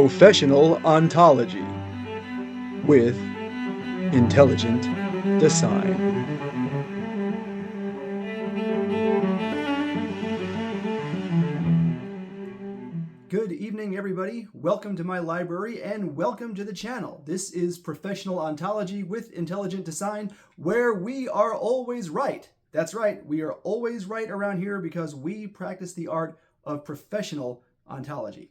Professional Ontology with Intelligent Design. Good evening, everybody. Welcome to my library and welcome to the channel. This is Professional Ontology with Intelligent Design, where we are always right. That's right, we are always right around here because we practice the art of professional ontology.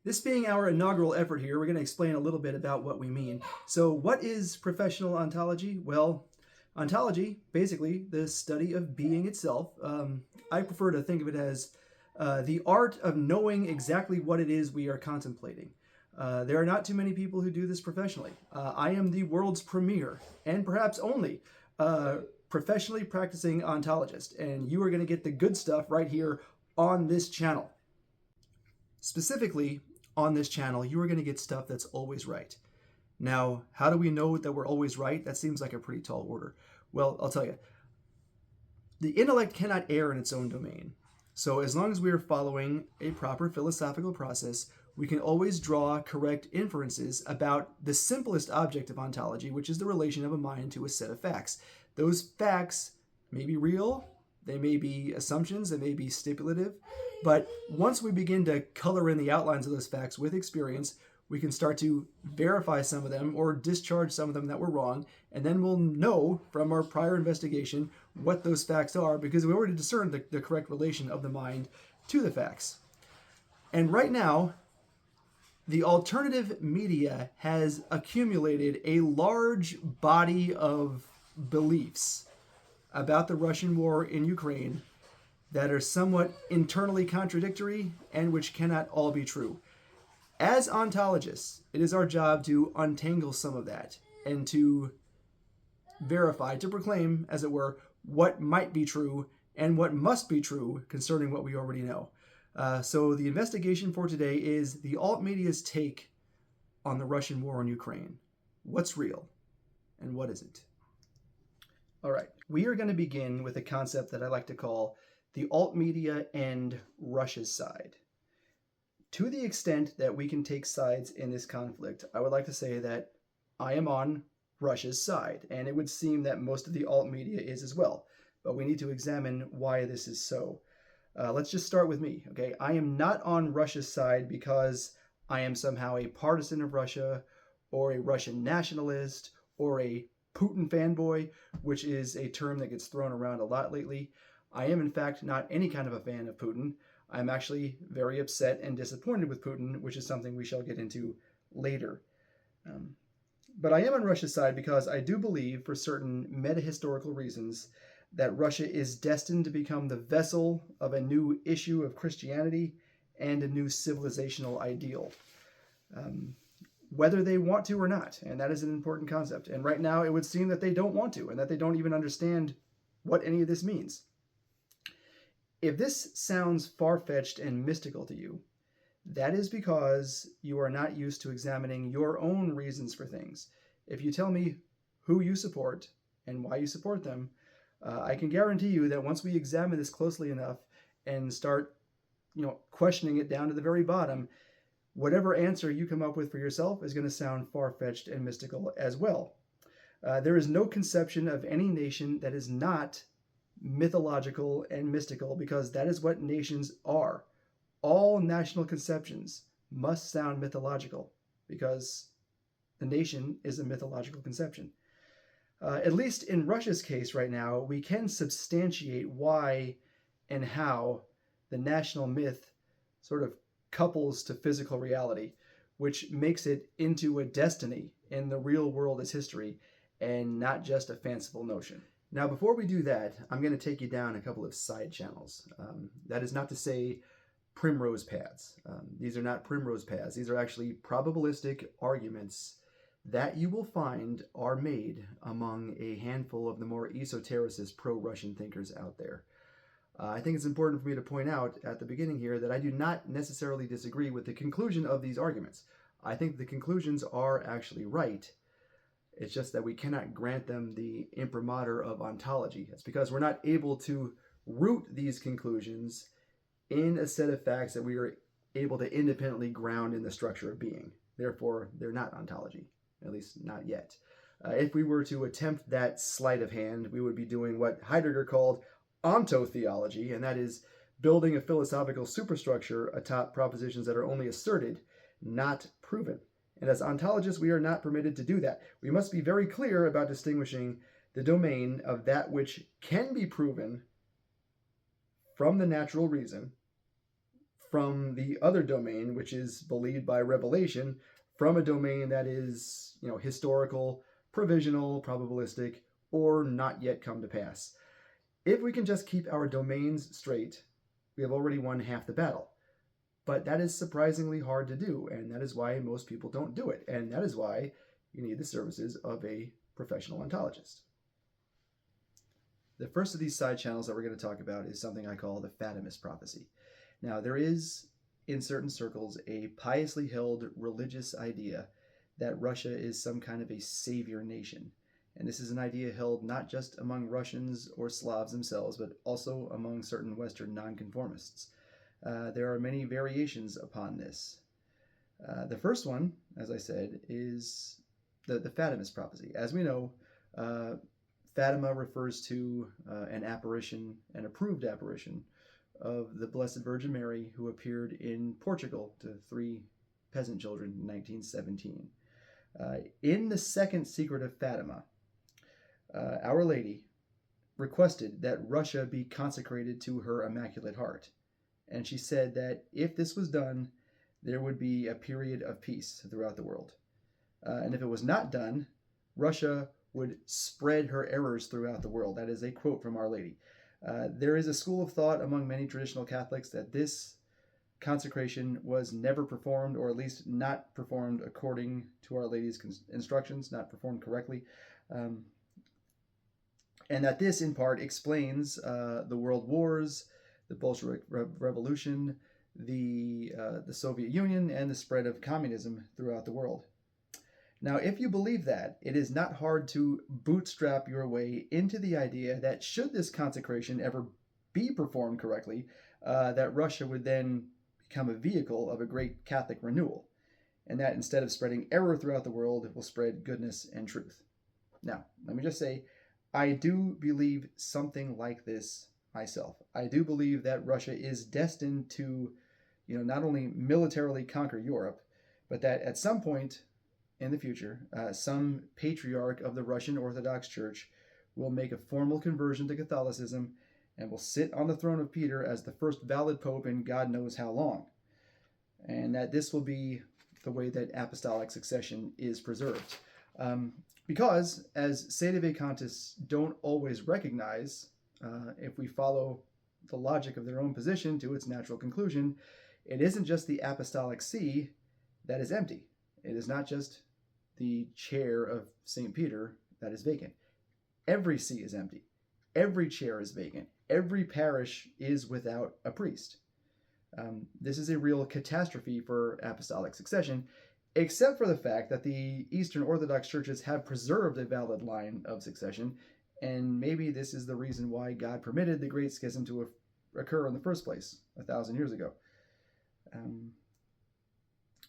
This being our inaugural effort here, we're going to explain a little bit about what we mean. So what is professional ontology? Well, ontology, basically the study of being itself. I prefer to think of it as the art of knowing exactly what it is we are contemplating. There are not too many people who do this professionally. I am the world's premier, and perhaps only, professionally practicing ontologist, and you are going to get the good stuff right here on this channel. Specifically, on this channel, you are going to get stuff that's always right. Now, how do we know that we're always right? That seems like a pretty tall order. Well, I'll tell you. The intellect cannot err in its own domain. So as long as we are following a proper philosophical process, we can always draw correct inferences about the simplest object of ontology, which is the relation of a mind to a set of facts. Those facts may be real, they may be assumptions, they may be stipulative, but once we begin to color in the outlines of those facts with experience, we can start to verify some of them or discharge some of them that were wrong, and then we'll know from our prior investigation what those facts are because we already discerned the correct relation of the mind to the facts. And right now, the alternative media has accumulated a large body of beliefs about the Russian war in Ukraine that are somewhat internally contradictory and which cannot all be true. As ontologists, it is our job to untangle some of that and to verify, to proclaim, as it were, what might be true and what must be true concerning what we already know. So the investigation for today is the alt media's take on the Russian war in Ukraine. What's real and what isn't? All right, we are going to begin with a concept that I like to call the alt media and Russia's side. To the extent that we can take sides in this conflict, I would like to say that I am on Russia's side, and it would seem that most of the alt media is as well. But we need to examine why this is so. Let's just start with me, okay? I am not on Russia's side because I am somehow a partisan of Russia or a Russian nationalist or a Putin fanboy, which is a term that gets thrown around a lot lately. I am, in fact, not any kind of a fan of Putin. I'm actually very upset and disappointed with Putin, which is something we shall get into later. But I am on Russia's side because I do believe, for certain meta-historical reasons, that Russia is destined to become the vessel of a new issue of Christianity and a new civilizational ideal. Whether they want to or not, and that is an important concept. And right now, it would seem that they don't want to, and that they don't even understand what any of this means. If this sounds far-fetched and mystical to you, that is because you are not used to examining your own reasons for things. If you tell me who you support and why you support them, I can guarantee you that once we examine this closely enough and start, questioning it down to the very bottom, whatever answer you come up with for yourself is going to sound far-fetched and mystical as well. There is no conception of any nation that is not mythological and mystical, because that is what nations are. All national conceptions must sound mythological because the nation is a mythological conception. At least in Russia's case right now, we can substantiate why and how the national myth sort of couples to physical reality, which makes it into a destiny in the real world as history and not just a fanciful notion. Now, before we do that, I'm going to take you down a couple of side channels. That is not to say primrose paths. These are not primrose paths. These are actually probabilistic arguments that you will find are made among a handful of the more esotericist pro-Russian thinkers out there. I think it's important for me to point out at the beginning here that I do not necessarily disagree with the conclusion of these arguments. I think the conclusions are actually right. It's just that we cannot grant them the imprimatur of ontology. It's because we're not able to root these conclusions in a set of facts that we are able to independently ground in the structure of being. Therefore, they're not ontology, at least not yet. If we were to attempt that sleight of hand, we would be doing what Heidegger called ontotheology, and that is building a philosophical superstructure atop propositions that are only asserted, not proven. And as ontologists, we are not permitted to do that. We must be very clear about distinguishing the domain of that which can be proven from the natural reason from the other domain, which is believed by revelation, from a domain that is, historical, provisional, probabilistic, or not yet come to pass. If we can just keep our domains straight, we have already won half the battle. But that is surprisingly hard to do, and that is why most people don't do it. And that is why you need the services of a professional ontologist. The first of these side channels that we're going to talk about is something I call the Fatamist Prophecy. Now, there is, in certain circles, a piously held religious idea that Russia is some kind of a savior nation. And this is an idea held not just among Russians or Slavs themselves, but also among certain Western nonconformists. There are many variations upon this. The first one, as I said, is the Fatamist Prophecy. As we know, Fatima refers to an apparition, an approved apparition, of the Blessed Virgin Mary, who appeared in Portugal to 3 peasant children in 1917. In the second secret of Fatima, Our Lady requested that Russia be consecrated to her Immaculate Heart. And she said that if this was done, there would be a period of peace throughout the world. And if it was not done, Russia would spread her errors throughout the world. That is a quote from Our Lady. There is a school of thought among many traditional Catholics that this consecration was never performed, or at least not performed according to Our Lady's instructions, not performed correctly. And that this, in part, explains the world wars, the Bolshevik Revolution, the Soviet Union, and the spread of communism throughout the world. Now, if you believe that, it is not hard to bootstrap your way into the idea that should this consecration ever be performed correctly, that Russia would then become a vehicle of a great Catholic renewal, and that instead of spreading error throughout the world, it will spread goodness and truth. Now, let me just say, I do believe something like this myself. I do believe that Russia is destined to, not only militarily conquer Europe, but that at some point in the future, some patriarch of the Russian Orthodox Church will make a formal conversion to Catholicism and will sit on the throne of Peter as the first valid pope in God knows how long. And that this will be the way that apostolic succession is preserved. Because, as sedevacantists don't always recognize, if we follow the logic of their own position to its natural conclusion, it isn't just the apostolic see that is empty. It is not just the chair of St. Peter that is vacant. Every see is empty. Every chair is vacant. Every parish is without a priest. This is a real catastrophe for apostolic succession, except for the fact that the Eastern Orthodox churches have preserved a valid line of succession, and maybe this is the reason why God permitted the Great Schism to occur in the first place 1,000 years ago.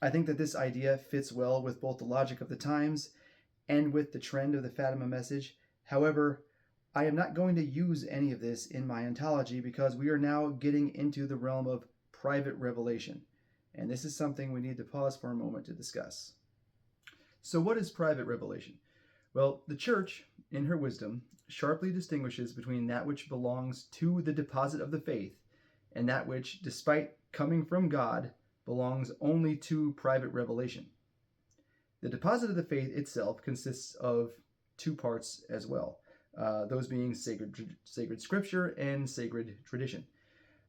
I think that this idea fits well with both the logic of the times and with the trend of the Fatima message. However, I am not going to use any of this in my ontology because we are now getting into the realm of private revelation. And this is something we need to pause for a moment to discuss. So what is private revelation? Well, the Church, in her wisdom, sharply distinguishes between that which belongs to the deposit of the faith and that which, despite coming from God, belongs only to private revelation. The deposit of the faith itself consists of 2 parts as well, those being sacred scripture and sacred tradition,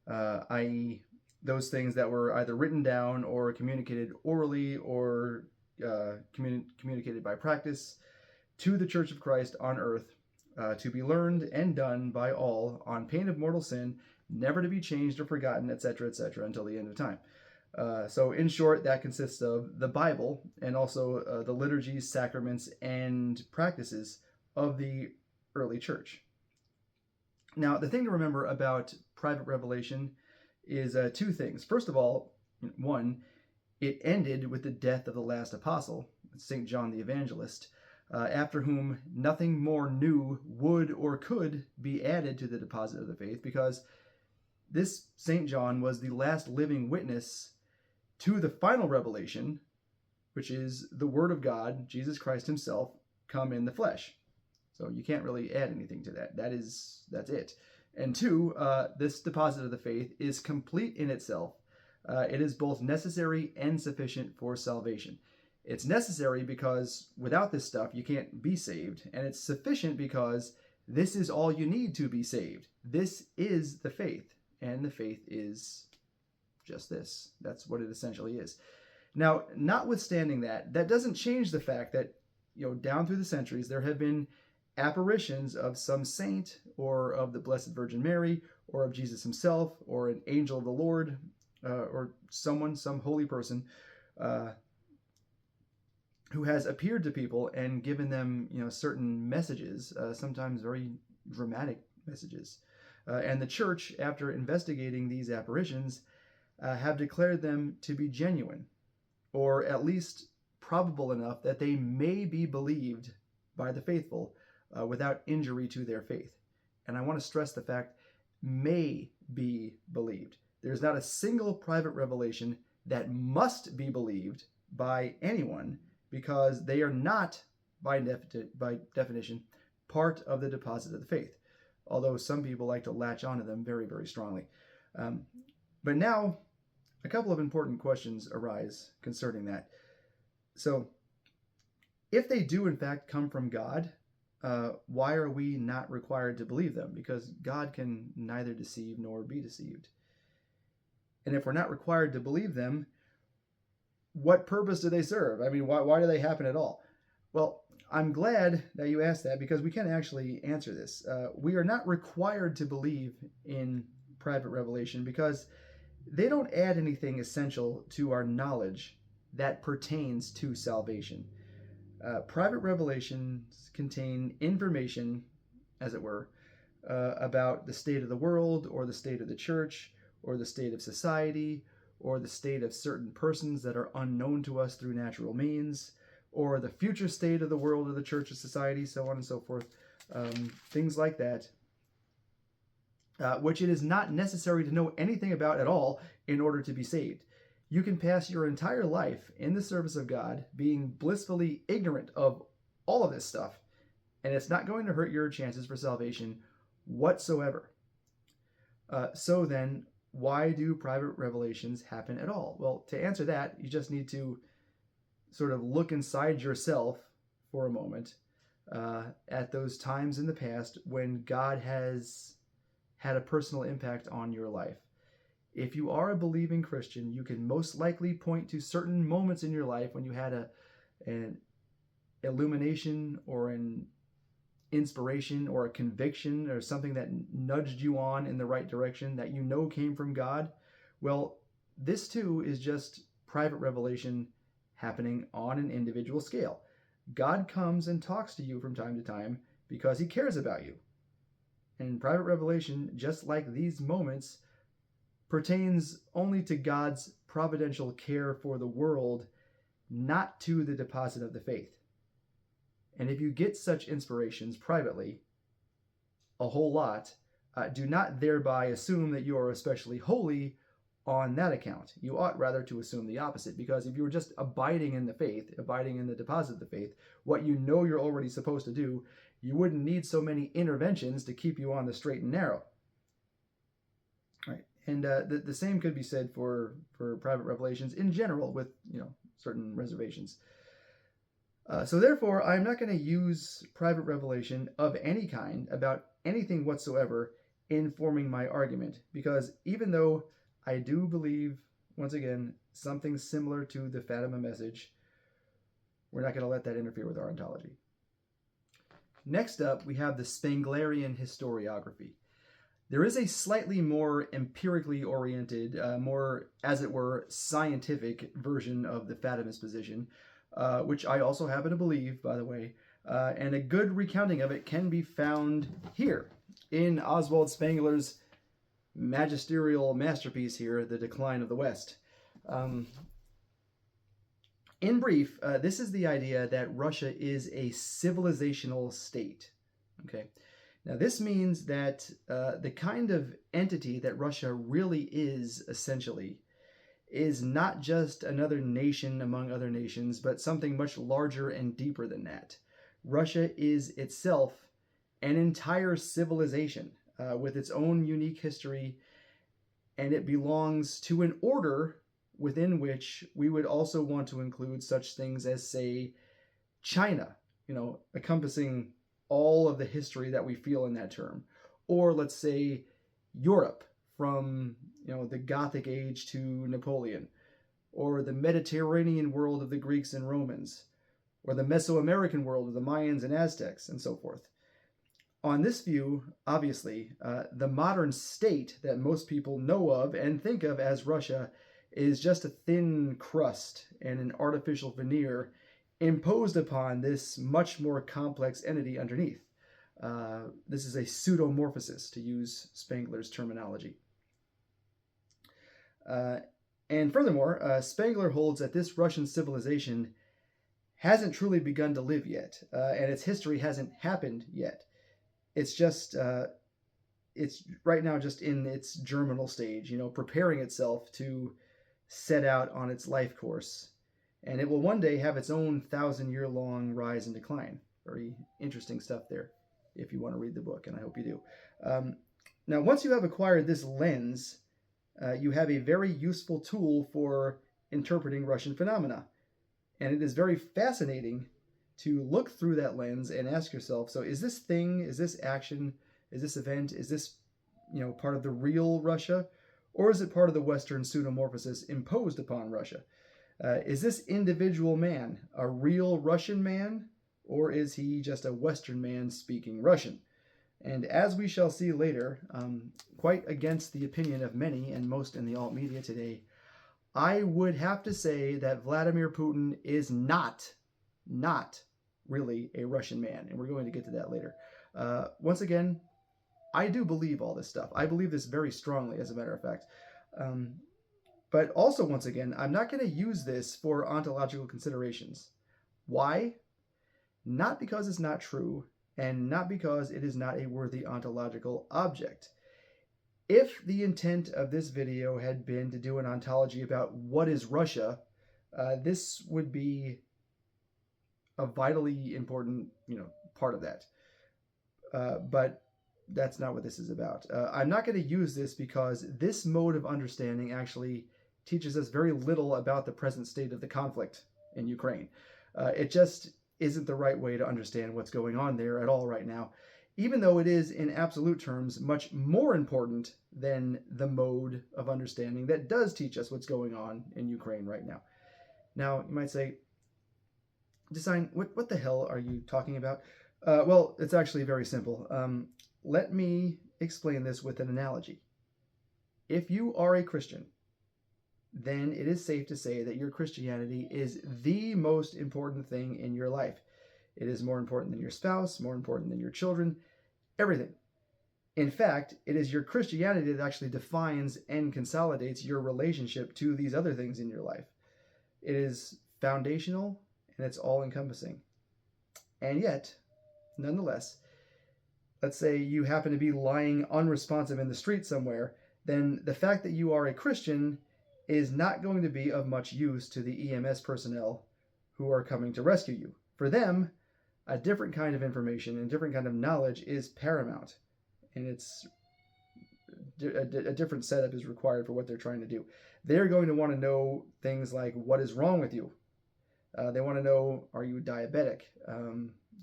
i.e., those things that were either written down or communicated orally or communicated by practice to the Church of Christ on earth, to be learned and done by all on pain of mortal sin, never to be changed or forgotten, etc., etc., until the end of time. So in short, that consists of the Bible and also the liturgies, sacraments, and practices of the early church. Now, the thing to remember about private revelation is 2 things. First of all, One, it ended with the death of the last apostle, St. John the Evangelist, after whom nothing more new would or could be added to the deposit of the faith, because this St. John was the last living witness to the final revelation, which is the Word of God, Jesus Christ himself, come in the flesh. So you can't really add anything to that. That's it. And two, this deposit of the faith is complete in itself. It is both necessary and sufficient for salvation. It's necessary because without this stuff, you can't be saved. And it's sufficient because this is all you need to be saved. This is the faith. And the faith is just this. That's what it essentially is. Now, notwithstanding that, that doesn't change the fact that, down through the centuries, there have been apparitions of some saint or of the Blessed Virgin Mary or of Jesus himself or an angel of the Lord or some holy person who has appeared to people and given them, certain messages, sometimes very dramatic messages. And the church, after investigating these apparitions, have declared them to be genuine, or at least probable enough that they may be believed by the faithful without injury to their faith. And I want to stress the fact, may be believed. There's not a single private revelation that must be believed by anyone, because they are not, by definition, part of the deposit of the faith, although some people like to latch onto them very, very strongly. But now, a couple of important questions arise concerning that. So, if they do in fact come from God, why are we not required to believe them? Because God can neither deceive nor be deceived. And if we're not required to believe them, what purpose do they serve? I mean, why do they happen at all? Well, I'm glad that you asked that, because we can actually answer this. We are not required to believe in private revelation because they don't add anything essential to our knowledge that pertains to salvation. Private revelations contain information, as it were, about the state of the world, or the state of the church, or the state of society, or the state of certain persons that are unknown to us through natural means, or the future state of the world, or the church, or society, so on and so forth. Things like that, which it is not necessary to know anything about at all in order to be saved. You can pass your entire life in the service of God being blissfully ignorant of all of this stuff, and it's not going to hurt your chances for salvation whatsoever. So then, why do private revelations happen at all? Well, to answer that, you just need to sort of look inside yourself for a moment at those times in the past when God has had a personal impact on your life. If you are a believing Christian, you can most likely point to certain moments in your life when you had an illumination or an inspiration or a conviction or something that nudged you on in the right direction that came from God. Well, this too is just private revelation happening on an individual scale. God comes and talks to you from time to time because he cares about you. And private revelation, just like these moments, pertains only to God's providential care for the world, not to the deposit of the faith. And if you get such inspirations privately, a whole lot, do not thereby assume that you are especially holy on that account. You ought rather to assume the opposite, because if you were just abiding in the faith, abiding in the deposit of the faith, what you're already supposed to do, you wouldn't need so many interventions to keep you on the straight and narrow. Right. And the same could be said for private revelations in general, with certain reservations. So therefore, I'm not going to use private revelation of any kind about anything whatsoever in forming my argument, because even though I do believe, once again, something similar to the Fatima message, we're not going to let that interfere with our ontology. Next up, we have the Spenglerian Historiography. There is a slightly more empirically oriented, more, as it were, scientific version of the Fatamist position, which I also happen to believe, by the way, and a good recounting of it can be found here in Oswald Spengler's magisterial masterpiece here, The Decline of the West. In brief, this is the idea that Russia is a civilizational state. Okay. Now, this means that the kind of entity that Russia really is, essentially, is not just another nation among other nations, but something much larger and deeper than that. Russia is itself an entire civilization with its own unique history, and it belongs to an order within which we would also want to include such things as, say, China, encompassing all of the history that we feel in that term. Or let's say Europe, from the Gothic age to Napoleon, or the Mediterranean world of the Greeks and Romans, or the Mesoamerican world of the Mayans and Aztecs, and so forth. On this view, obviously, the modern state that most people know of and think of as Russia is just a thin crust and an artificial veneer imposed upon this much more complex entity underneath. This is a pseudomorphosis, to use Spengler's terminology. And furthermore, Spengler holds that this Russian civilization hasn't truly begun to live yet, and its history hasn't happened yet. It's just, it's right now just in its germinal stage, preparing itself to set out on its life course. And it will one day have its own 1,000-year-long rise and decline. Very interesting stuff there, if you want to read the book, and I hope you do. Now, once you have acquired this lens, you have a very useful tool for interpreting Russian phenomena. And it is very fascinating to look through that lens and ask yourself, so is this thing, is this action, is this event, is this part of the real Russia, or is it part of the Western pseudomorphosis imposed upon Russia? Is this individual man a real Russian man, or is he just a Western man speaking Russian? And as we shall see later, quite against the opinion of many and most in the alt media today, I would have to say that Vladimir Putin is not really a Russian man, and we're going to get to that later. Once again, I do believe all this stuff. I believe this very strongly, as a matter of fact. But also, once again, I'm not going to use this for ontological considerations. Why? Not because it's not true, and not because it is not a worthy ontological object. If the intent of this video had been to do an ontology about what is Russia, this would be a vitally important, part of that. But that's not what this is about. I'm not going to use this because this mode of understanding actually teaches us very little about the present state of the conflict in Ukraine. It just isn't the right way to understand what's going on there at all right now, even though it is, in absolute terms, much more important than the mode of understanding that does teach us what's going on in Ukraine right now. Now, you might say, Design, what the hell are you talking about? Well, it's actually very simple. Let me explain this with an analogy. If you are a Christian, then it is safe to say that your Christianity is the most important thing in your life. It is more important than your spouse, more important than your children, everything. In fact, it is your Christianity that actually defines and consolidates your relationship to these other things in your life. It is foundational and it's all-encompassing. And yet, nonetheless, let's say you happen to be lying unresponsive in the street somewhere, then the fact that you are a Christian is not going to be of much use to the EMS personnel who are coming to rescue you. For them, a different kind of information and different kind of knowledge is paramount, and it's a different setup is required for what they're trying to do. They're going to want to know things like, what is wrong with you? They want to know, are you diabetic?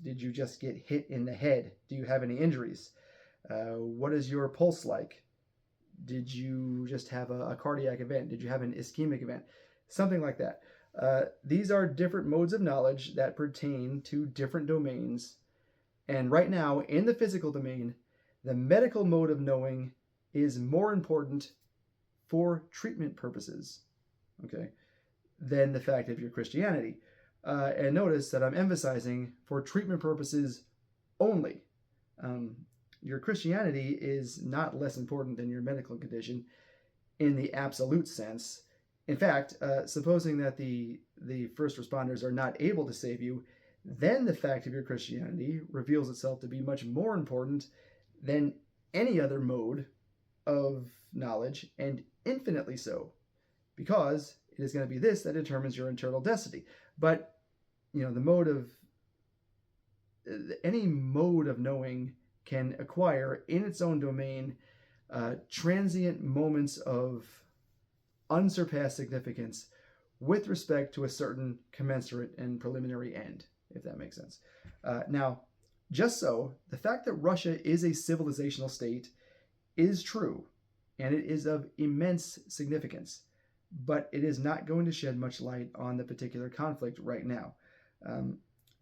Did you just get hit in the head? Do you have any injuries? What is your pulse like? Did you just have a cardiac event? Did you have an ischemic event? Something like that. These are different modes of knowledge that pertain to different domains. And right now, in the physical domain, the medical mode of knowing is more important for treatment purposes, okay, than the fact of your Christianity. And notice that I'm emphasizing for treatment purposes only. Your Christianity is not less important than your medical condition in the absolute sense. In fact, supposing that the first responders are not able to save you, then the fact of your Christianity reveals itself to be much more important than any other mode of knowledge, and infinitely so, because it is going to be this that determines your eternal destiny. But the mode of any mode of knowing can acquire in its own domain transient moments of unsurpassed significance with respect to a certain commensurate and preliminary end, if that makes sense. Now, just so, the fact that Russia is a civilizational state is true, and it is of immense significance, but it is not going to shed much light on the particular conflict right now.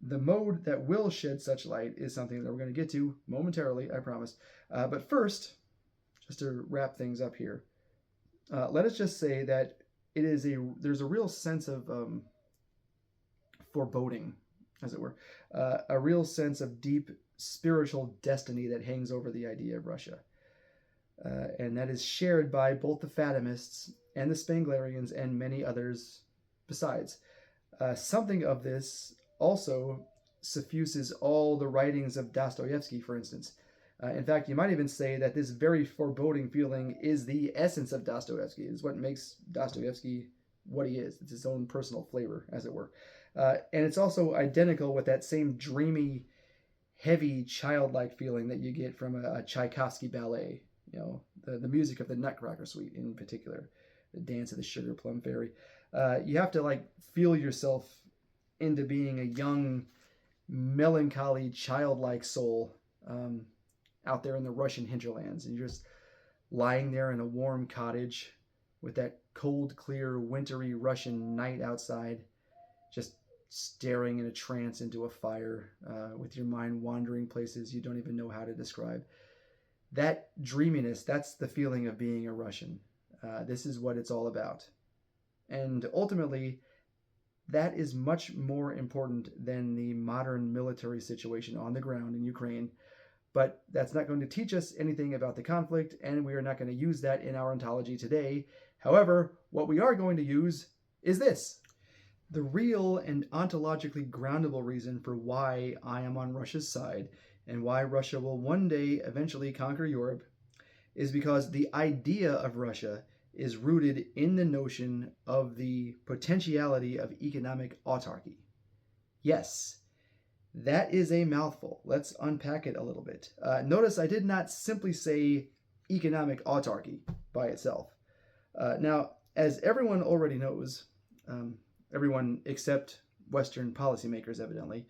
The mode that will shed such light is something that we're going to get to momentarily, I promise. But first, just to wrap things up here, let us just say that there's a real sense of foreboding, as it were, a real sense of deep spiritual destiny that hangs over the idea of Russia. And that is shared by both the Fatamists and the Spenglerians and many others besides. Something of this also suffuses all the writings of Dostoevsky, for instance. In fact, you might even say that this very foreboding feeling is the essence of Dostoevsky. It's what makes Dostoevsky what he is. It's his own personal flavor, as it were. And it's also identical with that same dreamy, heavy, childlike feeling that you get from a Tchaikovsky ballet. The music of the Nutcracker Suite in particular, the dance of the Sugar Plum Fairy. You have to feel yourself into being a young, melancholy, childlike soul out there in the Russian hinterlands, and you're just lying there in a warm cottage with that cold, clear, wintry Russian night outside, just staring in a trance into a fire with your mind wandering places you don't even know how to describe. That dreaminess, that's the feeling of being a Russian. This is what it's all about. And ultimately, that is much more important than the modern military situation on the ground in Ukraine. But that's not going to teach us anything about the conflict, and we are not going to use that in our ontology today. However, what we are going to use is this. The real and ontologically groundable reason for why I am on Russia's side and why Russia will one day eventually conquer Europe is because the idea of Russia is rooted in the notion of the potentiality of economic autarky. Yes, that is a mouthful. Let's unpack it a little bit. Notice I did not simply say economic autarky by itself. Now, as everyone already knows, everyone except Western policymakers evidently,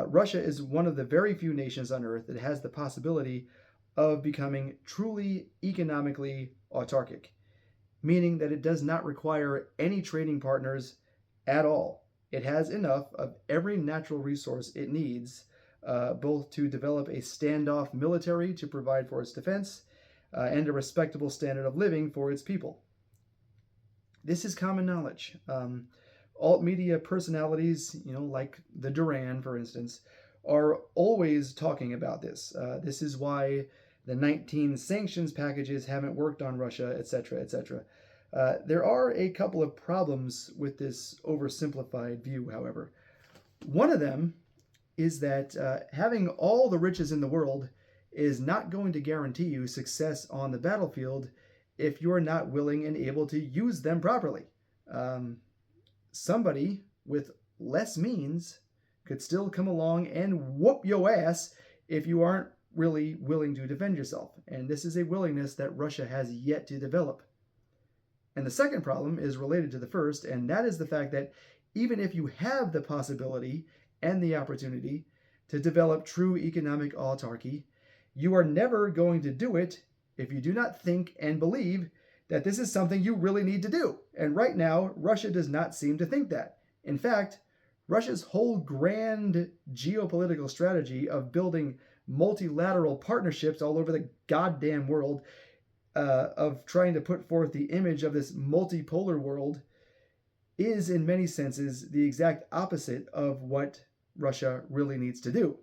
Russia is one of the very few nations on Earth that has the possibility of becoming truly economically autarkic, meaning that it does not require any trading partners at all. It has enough of every natural resource it needs, both to develop a standoff military to provide for its defense and a respectable standard of living for its people. This is common knowledge. Alt media personalities, like the Duran, for instance, are always talking about this. This is why the 19 sanctions packages haven't worked on Russia, etc., etc. There are a couple of problems with this oversimplified view, however. One of them is that having all the riches in the world is not going to guarantee you success on the battlefield if you're not willing and able to use them properly. Somebody with less means could still come along and whoop your ass if you aren't really willing to defend yourself. And this is a willingness that Russia has yet to develop. And the second problem is related to the first, and that is the fact that even if you have the possibility and the opportunity to develop true economic autarky, you are never going to do it if you do not think and believe that this is something you really need to do. And right now, Russia does not seem to think that. In fact, Russia's whole grand geopolitical strategy of building multilateral partnerships all over the goddamn world, of trying to put forth the image of this multipolar world, is in many senses the exact opposite of what Russia really needs to do.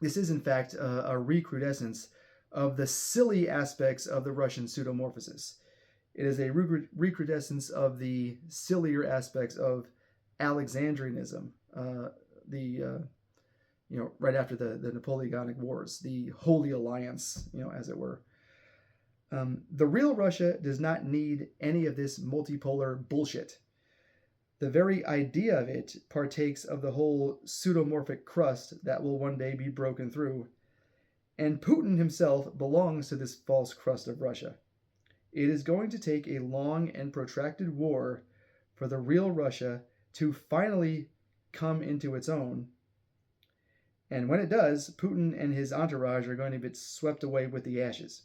This is in fact a recrudescence of the silly aspects of the Russian pseudomorphosis. It is a recrudescence of the sillier aspects of Alexandrianism, right after the Napoleonic Wars, the Holy Alliance, as it were. The real Russia does not need any of this multipolar bullshit. The very idea of it partakes of the whole pseudomorphic crust that will one day be broken through. And Putin himself belongs to this false crust of Russia. It is going to take a long and protracted war for the real Russia to finally come into its own. And when it does, Putin and his entourage are going to get swept away with the ashes.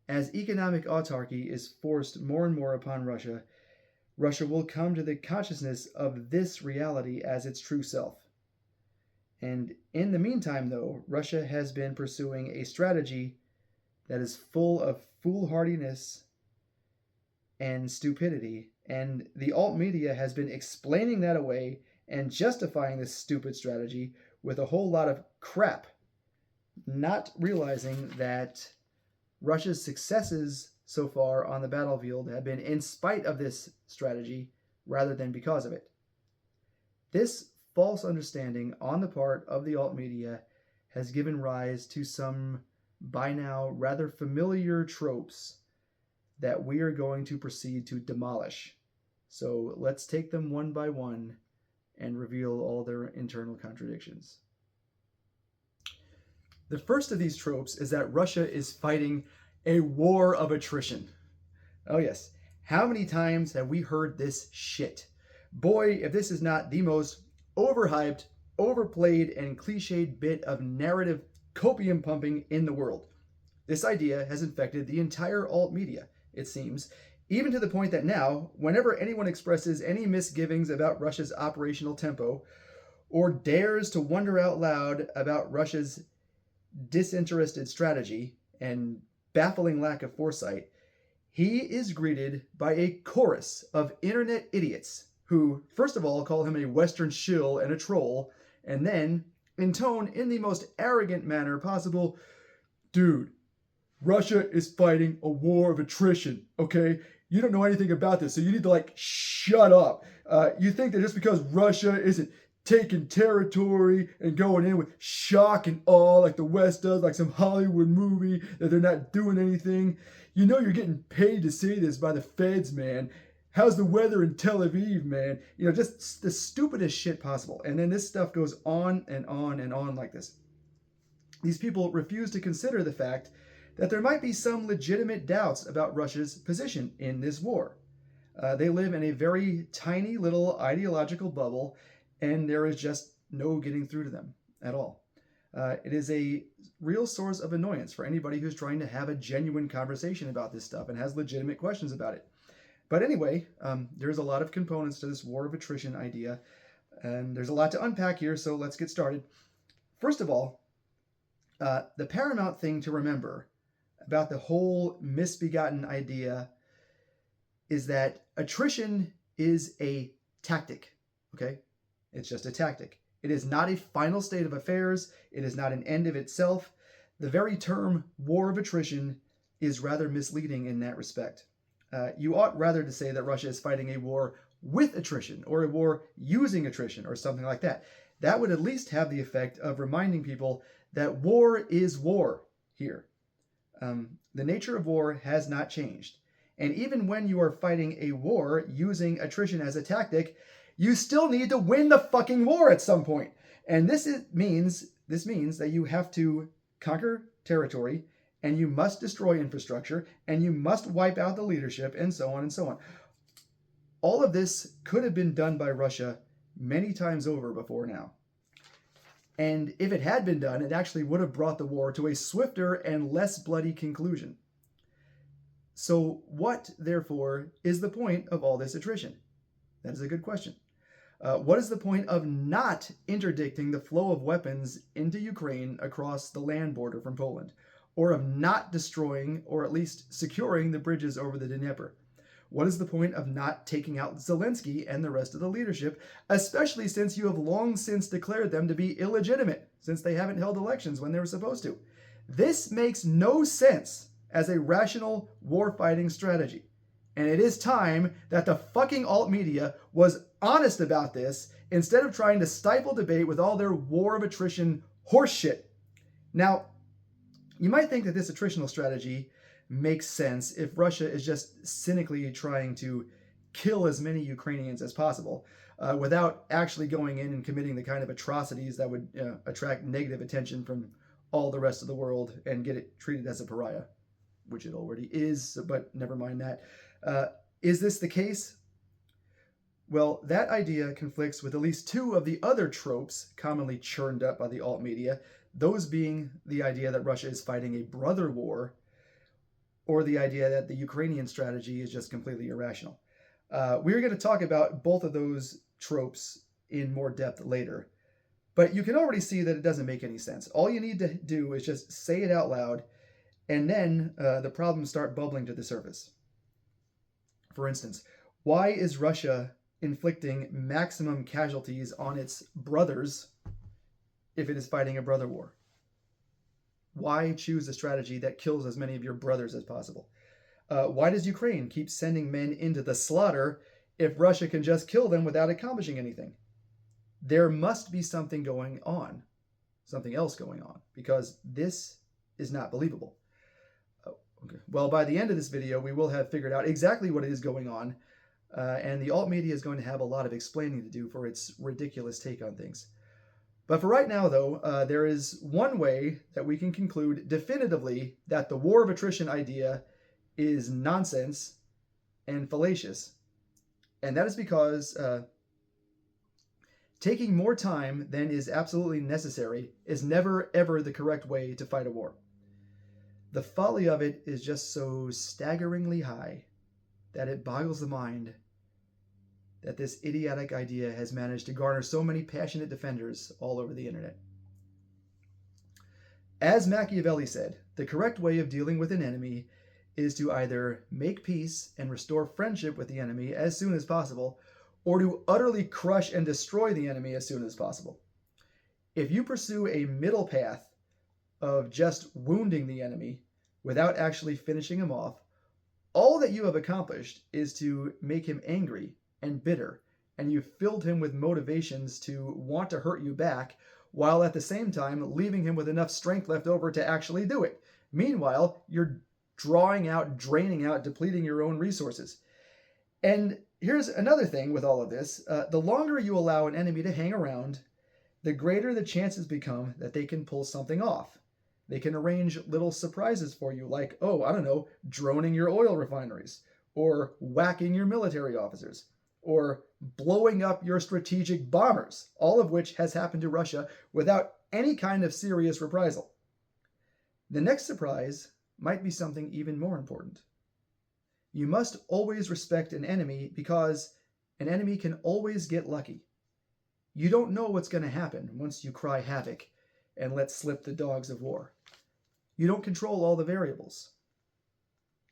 As economic autarky is forced more and more upon Russia, Russia will come to the consciousness of this reality as its true self. And in the meantime, though, Russia has been pursuing a strategy that is full of foolhardiness and stupidity, and the alt media has been explaining that away and justifying this stupid strategy with a whole lot of crap, not realizing that Russia's successes so far on the battlefield have been in spite of this strategy rather than because of it. This false understanding on the part of the alt media has given rise to some by now rather familiar tropes that we are going to proceed to demolish. So let's take them one by one and reveal all their internal contradictions. The first of these tropes is that Russia is fighting a war of attrition. Oh yes, how many times have we heard this shit? Boy, if this is not the most overhyped, overplayed, and cliched bit of narrative copium pumping in the world. This idea has infected the entire alt media, it seems, even to the point that now, whenever anyone expresses any misgivings about Russia's operational tempo, or dares to wonder out loud about Russia's disinterested strategy and baffling lack of foresight, he is greeted by a chorus of internet idiots who, first of all, call him a Western shill and a troll, and then, intone in the most arrogant manner possible, dude, Russia is fighting a war of attrition, okay? You don't know anything about this, so you need to, shut up. You think that just because Russia isn't taking territory and going in with shock and awe like the West does, like some Hollywood movie, that they're not doing anything. You know you're getting paid to say this by the feds, man. How's the weather in Tel Aviv, man? Just the stupidest shit possible. And then this stuff goes on and on and on like this. These people refuse to consider the fact that there might be some legitimate doubts about Russia's position in this war. They live in a very tiny little ideological bubble, and there is just no getting through to them at all. It is a real source of annoyance for anybody who's trying to have a genuine conversation about this stuff and has legitimate questions about it. But anyway, there's a lot of components to this war of attrition idea, and there's a lot to unpack here, so let's get started. First of all, the paramount thing to remember about the whole misbegotten idea is that attrition is a tactic, okay? It's just a tactic. It is not a final state of affairs. It is not an end of itself. The very term war of attrition is rather misleading in that respect. You ought rather to say that Russia is fighting a war with attrition, or a war using attrition, or something like that. That would at least have the effect of reminding people that war is war here. The nature of war has not changed. And even when you are fighting a war using attrition as a tactic, you still need to win the fucking war at some point. And this means that you have to conquer territory, and you must destroy infrastructure, and you must wipe out the leadership, and so on and so on. All of this could have been done by Russia many times over before now. And if it had been done, it actually would have brought the war to a swifter and less bloody conclusion. So what, therefore, is the point of all this attrition? That is a good question. What is the point of not interdicting the flow of weapons into Ukraine across the land border from Poland? Or of not destroying, or at least securing, the bridges over the Dnieper? What is the point of not taking out Zelensky and the rest of the leadership, especially since you have long since declared them to be illegitimate, since they haven't held elections when they were supposed to? This makes no sense as a rational war-fighting strategy. And it is time that the fucking alt media was honest about this instead of trying to stifle debate with all their war of attrition horseshit. Now, you might think that this attritional strategy makes sense if Russia is just cynically trying to kill as many Ukrainians as possible without actually going in and committing the kind of atrocities that would attract negative attention from all the rest of the world and get it treated as a pariah, which it already is, but never mind that. Is this the case? Well, that idea conflicts with at least two of the other tropes commonly churned up by the alt media, those being the idea that Russia is fighting a brother war, or the idea that the Ukrainian strategy is just completely irrational. We're going to talk about both of those tropes in more depth later, but you can already see that it doesn't make any sense. All you need to do is just say it out loud, and then the problems start bubbling to the surface. For instance, why is Russia inflicting maximum casualties on its brothers if it is fighting a brother war? Why choose a strategy that kills as many of your brothers as possible? Why does Ukraine keep sending men into the slaughter if Russia can just kill them without accomplishing anything? There must be something going on, something else going on, because this is not believable. Okay. Well, by the end of this video, we will have figured out exactly what is going on, and the alt media is going to have a lot of explaining to do for its ridiculous take on things. But for right now, though, there is one way that we can conclude definitively that the war of attrition idea is nonsense and fallacious. And that is because taking more time than is absolutely necessary is never, ever the correct way to fight a war. The folly of it is just so staggeringly high that it boggles the mind that this idiotic idea has managed to garner so many passionate defenders all over the internet. As Machiavelli said, the correct way of dealing with an enemy is to either make peace and restore friendship with the enemy as soon as possible, or to utterly crush and destroy the enemy as soon as possible. If you pursue a middle path of just wounding the enemy without actually finishing him off, all that you have accomplished is to make him angry and bitter, and you've filled him with motivations to want to hurt you back, while at the same time leaving him with enough strength left over to actually do it. Meanwhile, you're drawing out, draining out, depleting your own resources. And here's another thing with all of this. The longer you allow an enemy to hang around, the greater the chances become that they can pull something off. They can arrange little surprises for you, like, droning your oil refineries, or whacking your military officers, or blowing up your strategic bombers, all of which has happened to Russia without any kind of serious reprisal. The next surprise might be something even more important. You must always respect an enemy because an enemy can always get lucky. You don't know what's going to happen once you cry havoc and let slip the dogs of war. You don't control all the variables,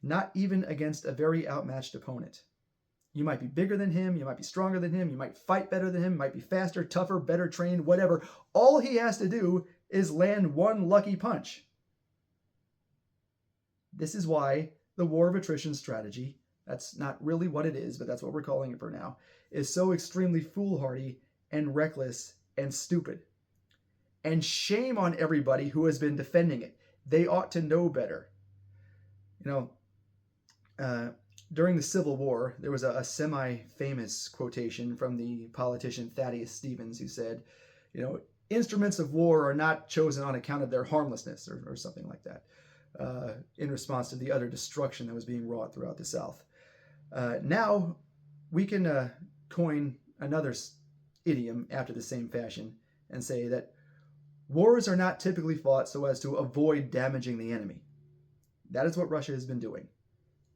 not even against a very outmatched opponent. You might be bigger than him, you might be stronger than him, you might fight better than him, might be faster, tougher, better trained, whatever. All he has to do is land one lucky punch. This is why the war of attrition strategy, that's not really what it is, but that's what we're calling it for now, is so extremely foolhardy and reckless and stupid. And shame on everybody who has been defending it. They ought to know better. During the Civil War, there was a semi-famous quotation from the politician Thaddeus Stevens who said, instruments of war are not chosen on account of their harmlessness, or something like that, in response to the utter destruction that was being wrought throughout the South. Now, we can coin another idiom after the same fashion and say that wars are not typically fought so as to avoid damaging the enemy. That is what Russia has been doing.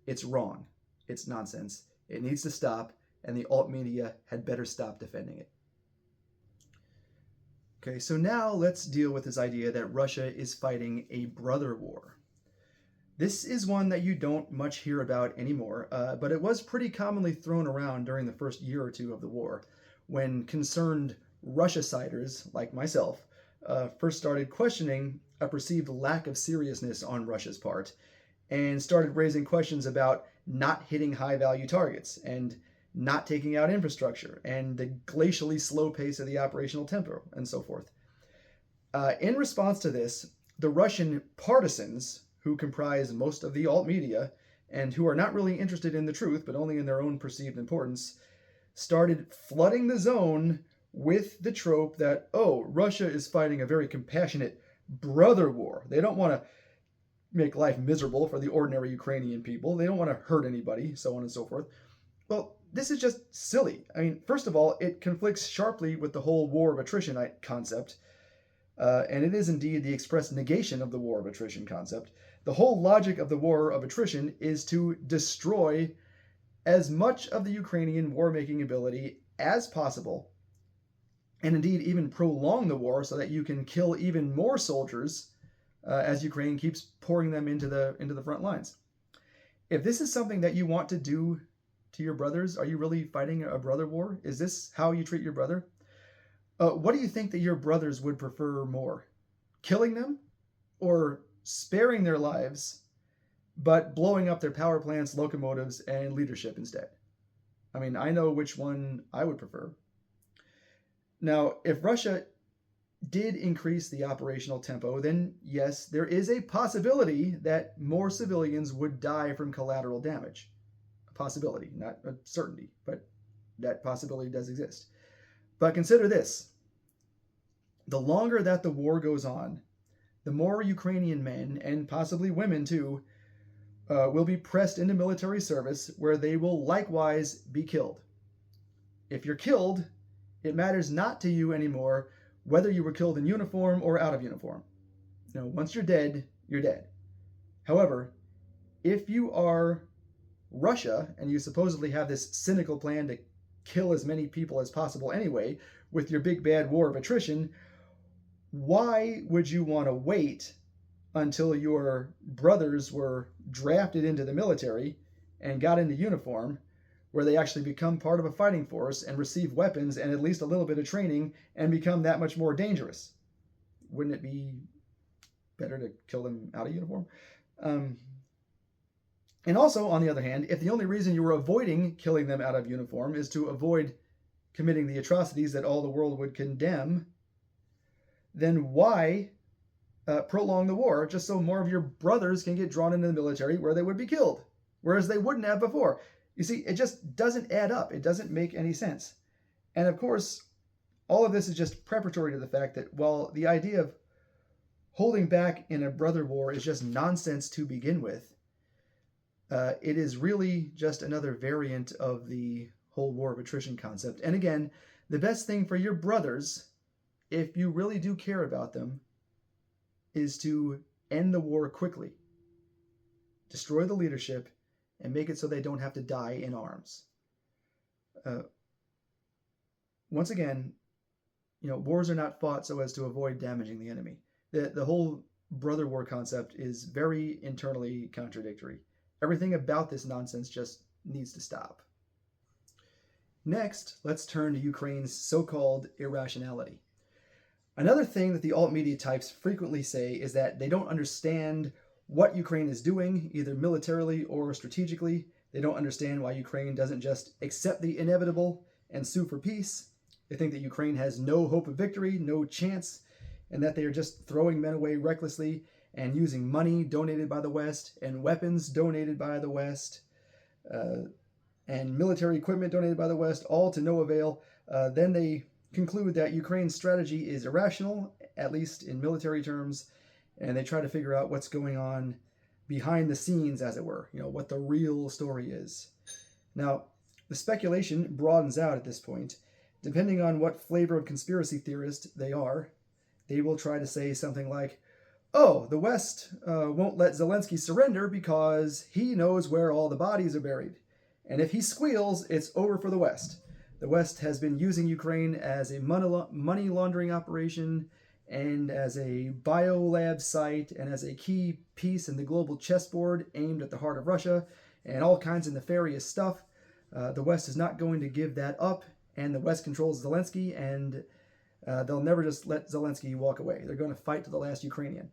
It's wrong. It's nonsense. It needs to stop, and the alt media had better stop defending it. Okay, so now let's deal with this idea that Russia is fighting a brother war. This is one that you don't much hear about anymore, but it was pretty commonly thrown around during the first year or two of the war, when concerned Russia-siders, like myself, first started questioning a perceived lack of seriousness on Russia's part, and started raising questions about not hitting high-value targets and not taking out infrastructure and the glacially slow pace of the operational tempo and so forth. In response to this, the Russian partisans, who comprise most of the alt media and who are not really interested in the truth but only in their own perceived importance, started flooding the zone with the trope that, oh, Russia is fighting a very compassionate brother war. They don't want to make life miserable for the ordinary Ukrainian people. They don't want to hurt anybody, so on and so forth. Well, this is just silly. I mean, first of all, it conflicts sharply with the whole War of Attrition concept, and it is indeed the express negation of the War of Attrition concept. The whole logic of the War of Attrition is to destroy as much of the Ukrainian war-making ability as possible, and indeed even prolong the war so that you can kill even more soldiers as Ukraine keeps pouring them into the front lines. If this is something that you want to do to your brothers, are you really fighting a brother war? Is this how you treat your brother? What do you think that your brothers would prefer more? Killing them or sparing their lives but blowing up their power plants, locomotives, and leadership instead? I mean, I know which one I would prefer. Now, if Russia did increase the operational tempo, then yes, there is a possibility that more civilians would die from collateral damage. A possibility, not a certainty, but that possibility does exist. But consider this. The longer that the war goes on, the more Ukrainian men, and possibly women too, will be pressed into military service where they will likewise be killed. If you're killed, it matters not to you anymore whether you were killed in uniform or out of uniform. You know, once you're dead, you're dead. However, if you are Russia and you supposedly have this cynical plan to kill as many people as possible anyway with your big bad war of attrition, why would you want to wait until your brothers were drafted into the military and got into uniform, where they actually become part of a fighting force and receive weapons and at least a little bit of training and become that much more dangerous? Wouldn't it be better to kill them out of uniform? And also, on the other hand, if the only reason you were avoiding killing them out of uniform is to avoid committing the atrocities that all the world would condemn, then why prolong the war just so more of your brothers can get drawn into the military where they would be killed, whereas they wouldn't have before? You see, it just doesn't add up. It doesn't make any sense. And of course, all of this is just preparatory to the fact that while the idea of holding back in a brother war is just nonsense to begin with, it is really just another variant of the whole war of attrition concept. And again, the best thing for your brothers, if you really do care about them, is to end the war quickly, destroy the leadership, and make it so they don't have to die in arms. Once again, wars are not fought so as to avoid damaging the enemy. The whole brother war concept is very internally contradictory. Everything about this nonsense just needs to stop. Next, let's turn to Ukraine's so-called irrationality. Another thing that the alt media types frequently say is that they don't understand what Ukraine is doing, either militarily or strategically. They don't understand why Ukraine doesn't just accept the inevitable and sue for peace. They think that Ukraine has no hope of victory, no chance, and that they are just throwing men away recklessly and using money donated by the West and weapons donated by the West and military equipment donated by the West, all to no avail. Then they conclude that Ukraine's strategy is irrational, at least in military terms, and they try to figure out what's going on behind the scenes, as it were, what the real story is. Now, the speculation broadens out at this point. Depending on what flavor of conspiracy theorist they are, they will try to say something like, oh, the West won't let Zelensky surrender because he knows where all the bodies are buried. And if he squeals, it's over for the West. The West has been using Ukraine as a money laundering operation and as a biolab site and as a key piece in the global chessboard aimed at the heart of Russia and all kinds of nefarious stuff. The West is not going to give that up, and the West controls Zelensky, and they'll never just let Zelensky walk away. They're going to fight to the last Ukrainian.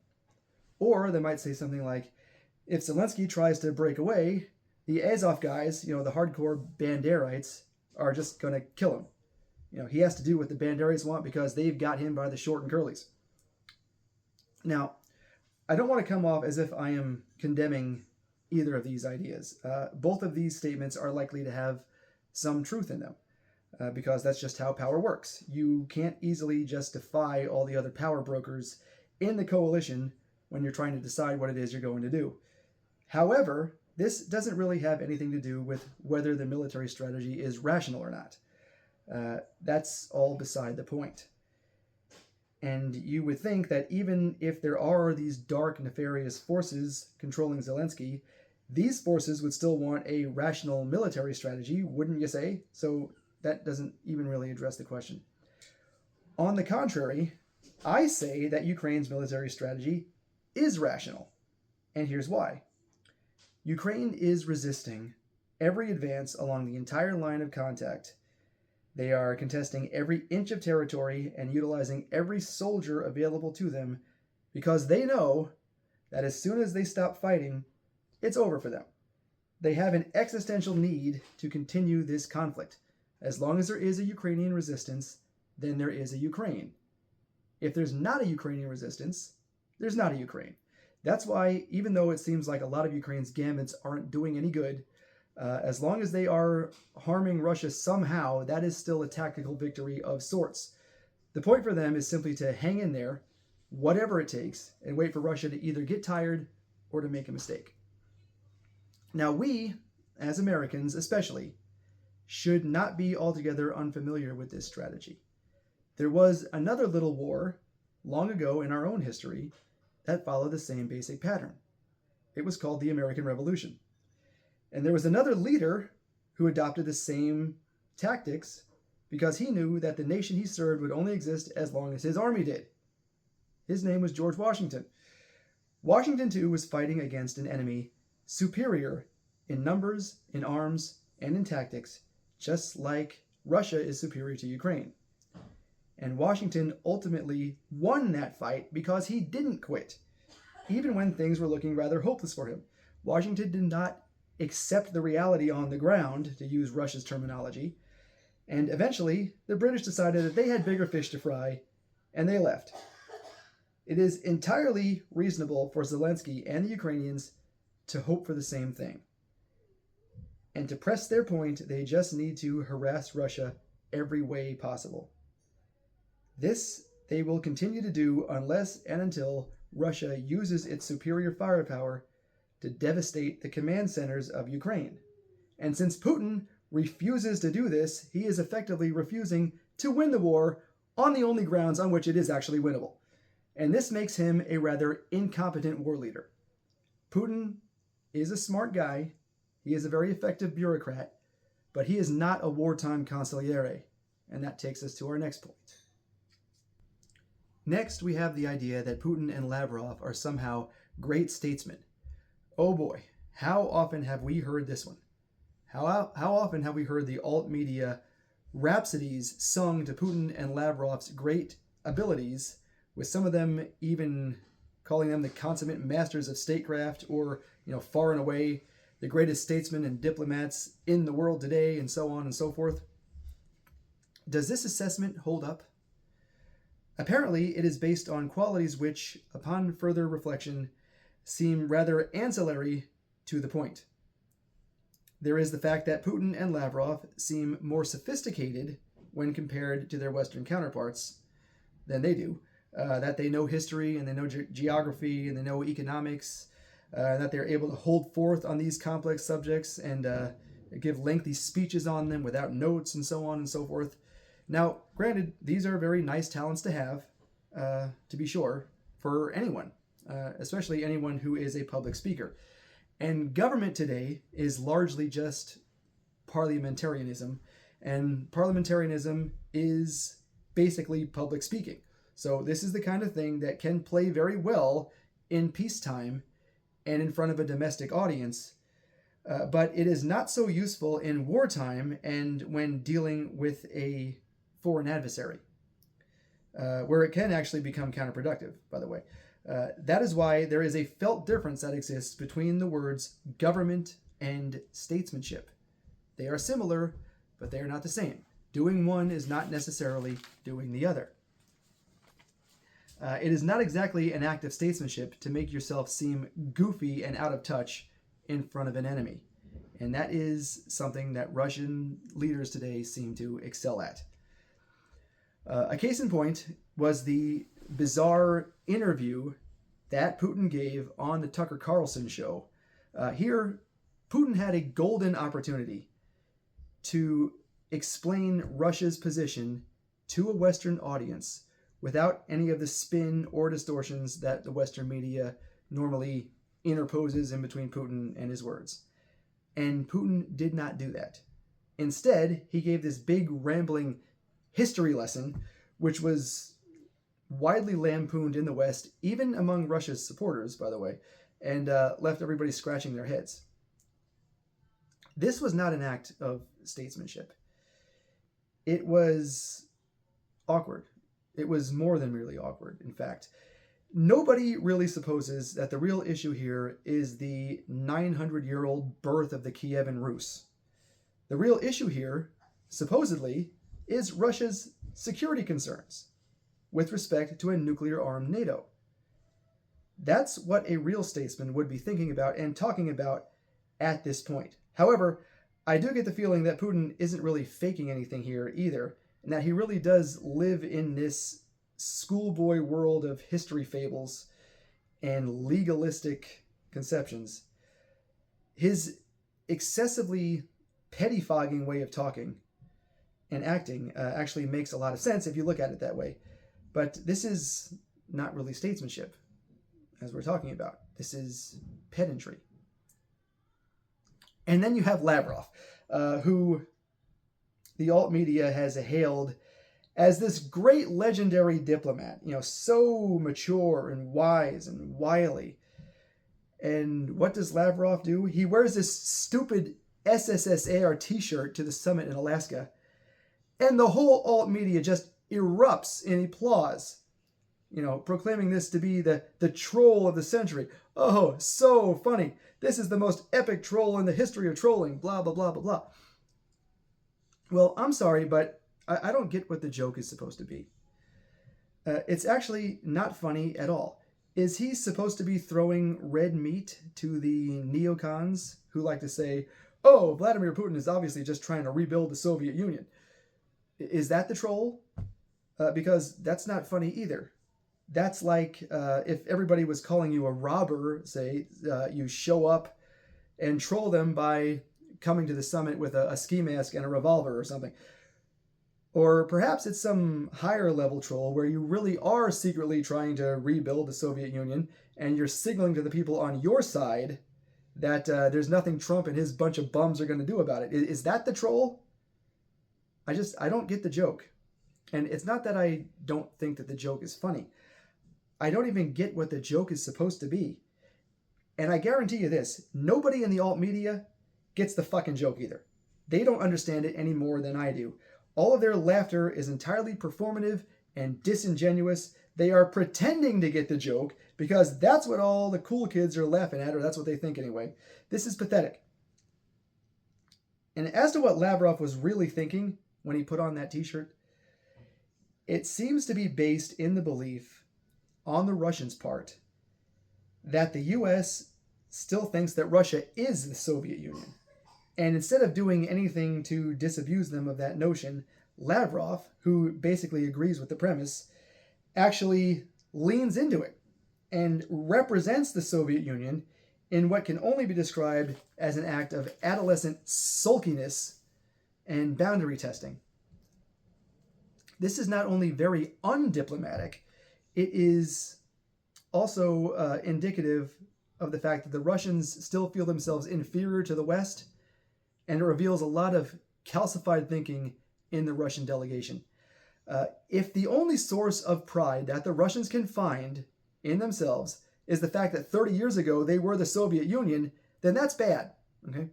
Or they might say something like, If Zelensky tries to break away, the Azov guys, the hardcore Banderites, are just going to kill him. He has to do what the Banderites want because they've got him by the short and curlies. Now, I don't want to come off as if I am condemning either of these ideas. Both of these statements are likely to have some truth in them because that's just how power works. You can't easily just defy all the other power brokers in the coalition when you're trying to decide what it is you're going to do. However, this doesn't really have anything to do with whether the military strategy is rational or not. That's all beside the point. And you would think that even if there are these dark, nefarious forces controlling Zelensky, these forces would still want a rational military strategy, wouldn't you say? So that doesn't even really address the question. On the contrary, I say that Ukraine's military strategy is rational. And here's why. Ukraine is resisting every advance along the entire line of contact. They are contesting every inch of territory and utilizing every soldier available to them because they know that as soon as they stop fighting, it's over for them. They have an existential need to continue this conflict. As long as there is a Ukrainian resistance, then there is a Ukraine. If there's not a Ukrainian resistance, there's not a Ukraine. That's why, even though it seems like a lot of Ukraine's gambits aren't doing any good, as long as they are harming Russia somehow, that is still a tactical victory of sorts. The point for them is simply to hang in there, whatever it takes, and wait for Russia to either get tired or to make a mistake. Now we, as Americans especially, should not be altogether unfamiliar with this strategy. There was another little war long ago in our own history that followed the same basic pattern. It was called the American Revolution. And there was another leader who adopted the same tactics because he knew that the nation he served would only exist as long as his army did. His name was George Washington. Washington, too, was fighting against an enemy superior in numbers, in arms, and in tactics, just like Russia is superior to Ukraine. And Washington ultimately won that fight because he didn't quit. Even when things were looking rather hopeless for him, Washington did not accept the reality on the ground, to use Russia's terminology. And eventually, the British decided that they had bigger fish to fry, and they left. It is entirely reasonable for Zelensky and the Ukrainians to hope for the same thing. And to press their point, they just need to harass Russia every way possible. This they will continue to do unless and until Russia uses its superior firepower to devastate the command centers of Ukraine. And since Putin refuses to do this, he is effectively refusing to win the war on the only grounds on which it is actually winnable. And this makes him a rather incompetent war leader. Putin is a smart guy, he is a very effective bureaucrat, but he is not a wartime consigliere. And that takes us to our next point. Next, we have the idea that Putin and Lavrov are somehow great statesmen. Oh boy, how often have we heard this one? How often have we heard the alt-media rhapsodies sung to Putin and Lavrov's great abilities, with some of them even calling them the consummate masters of statecraft, or, far and away the greatest statesmen and diplomats in the world today, and so on and so forth. Does this assessment hold up? Apparently, it is based on qualities which, upon further reflection, seem rather ancillary to the point. There is the fact that Putin and Lavrov seem more sophisticated when compared to their Western counterparts than they do, that they know history and they know geography and they know economics, that they're able to hold forth on these complex subjects and give lengthy speeches on them without notes and so on and so forth. Now, granted, these are very nice talents to have, to be sure, for anyone, especially anyone who is a public speaker. And government today is largely just parliamentarianism, and parliamentarianism is basically public speaking. So this is the kind of thing that can play very well in peacetime and in front of a domestic audience, but it is not so useful in wartime and when dealing with a foreign adversary, where it can actually become counterproductive, by the way. That is why there is a felt difference that exists between the words government and statesmanship. They are similar, but they are not the same. Doing one is not necessarily doing the other. It is not exactly an act of statesmanship to make yourself seem goofy and out of touch in front of an enemy. And that is something that Russian leaders today seem to excel at. A case in point was the bizarre interview that Putin gave on the Tucker Carlson show. Here, Putin had a golden opportunity to explain Russia's position to a Western audience without any of the spin or distortions that the Western media normally interposes in between Putin and his words. And Putin did not do that. Instead, he gave this big rambling history lesson, which was widely lampooned in the West, even among Russia's supporters, by the way, and left everybody scratching their heads. This was not an act of statesmanship. It was awkward. It was more than merely awkward, in fact. Nobody really supposes that the real issue here is the 900-year-old birth of the Kievan Rus. The real issue here, supposedly, is Russia's security concerns with respect to a nuclear-armed NATO. That's what a real statesman would be thinking about and talking about at this point. However, I do get the feeling that Putin isn't really faking anything here either, and that he really does live in this schoolboy world of history fables and legalistic conceptions. His excessively pettifogging way of talking and acting actually makes a lot of sense if you look at it that way. But this is not really statesmanship, as we're talking about. This is pedantry. And then you have Lavrov, who the alt media has hailed as this great legendary diplomat, so mature and wise and wily. And what does Lavrov do? He wears this stupid SSSR t-shirt to the summit in Alaska, and the whole alt media just erupts in applause, proclaiming this to be the troll of the century. Oh, so funny. This is the most epic troll in the history of trolling, blah, blah, blah, blah, blah. Well, I'm sorry, but I don't get what the joke is supposed to be. It's actually not funny at all. Is he supposed to be throwing red meat to the neocons who like to say, oh, Vladimir Putin is obviously just trying to rebuild the Soviet Union? Is that the troll? Because that's not funny either. That's like if everybody was calling you a robber, say, you show up and troll them by coming to the summit with a ski mask and a revolver or something. Or perhaps it's some higher level troll where you really are secretly trying to rebuild the Soviet Union and you're signaling to the people on your side that there's nothing Trump and his bunch of bums are going to do about it. Is that the troll? I don't get the joke. And it's not that I don't think that the joke is funny. I don't even get what the joke is supposed to be. And I guarantee you this, nobody in the alt media gets the fucking joke either. They don't understand it any more than I do. All of their laughter is entirely performative and disingenuous. They are pretending to get the joke because that's what all the cool kids are laughing at, or that's what they think anyway. This is pathetic. And as to what Lavrov was really thinking when he put on that t-shirt, it seems to be based in the belief on the Russians' part that the US still thinks that Russia is the Soviet Union. And instead of doing anything to disabuse them of that notion, Lavrov, who basically agrees with the premise, actually leans into it and represents the Soviet Union in what can only be described as an act of adolescent sulkiness and boundary testing. This is not only very undiplomatic, it is also indicative of the fact that the Russians still feel themselves inferior to the West, and it reveals a lot of calcified thinking in the Russian delegation. If the only source of pride that the Russians can find in themselves is the fact that 30 years ago they were the Soviet Union, then that's bad. Okay?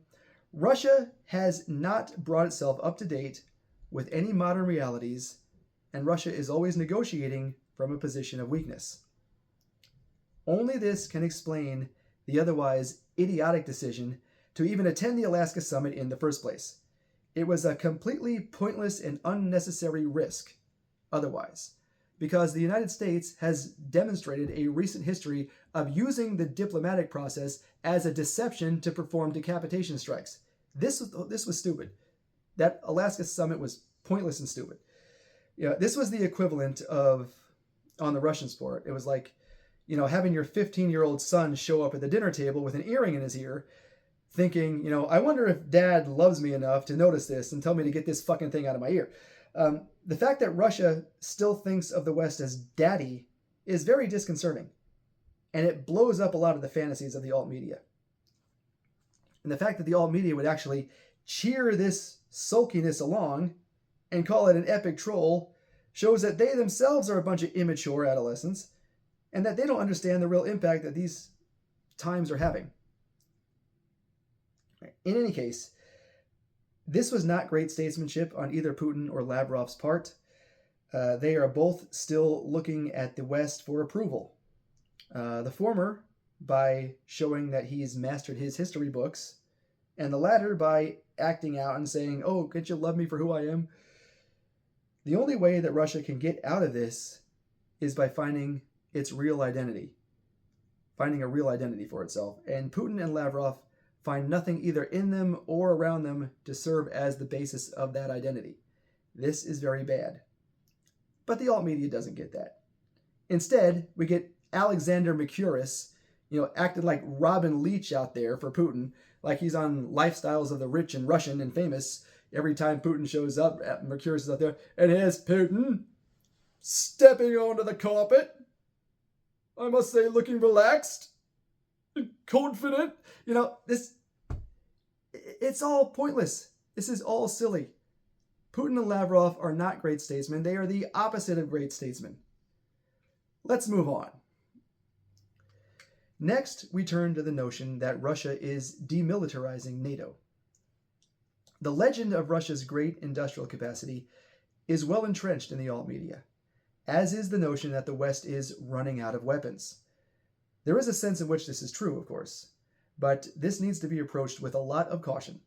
Russia has not brought itself up to date with any modern realities, and Russia is always negotiating from a position of weakness. Only this can explain the otherwise idiotic decision to even attend the Alaska summit in the first place. It was a completely pointless and unnecessary risk otherwise, because the United States has demonstrated a recent history of using the diplomatic process as a deception to perform decapitation strikes. This was stupid. That Alaska summit was pointless and stupid. This was the equivalent of, on the Russian sport, it was like, having your 15-year-old son show up at the dinner table with an earring in his ear, thinking, I wonder if dad loves me enough to notice this and tell me to get this fucking thing out of my ear. The fact that Russia still thinks of the West as daddy is very disconcerting, and it blows up a lot of the fantasies of the alt media. And the fact that the alt media would actually cheer this sulkiness along and call it an epic troll shows that they themselves are a bunch of immature adolescents and that they don't understand the real impact that these times are having. In any case, this was not great statesmanship on either Putin or Lavrov's part. They are both still looking at the West for approval. The former by showing that he's mastered his history books, and the latter by acting out and saying, "Oh, can't you love me for who I am?" The only way that Russia can get out of this is by finding its real identity, finding a real identity for itself. And Putin and Lavrov find nothing either in them or around them to serve as the basis of that identity. This is very bad. But the alt media doesn't get that. Instead, we get Alexander Mercouris, acted like Robin Leach out there for Putin, like he's on Lifestyles of the Rich and Russian and Famous. Every time Putin shows up, Mercouris is out there, and here's Putin stepping onto the carpet. I must say, looking relaxed, confident. It's all pointless. This is all silly. Putin and Lavrov are not great statesmen. They are the opposite of great statesmen. Let's move on. Next, we turn to the notion that Russia is demilitarizing NATO. The legend of Russia's great industrial capacity is well entrenched in the alt media, as is the notion that the West is running out of weapons. There is a sense in which this is true, of course, but this needs to be approached with a lot of caution.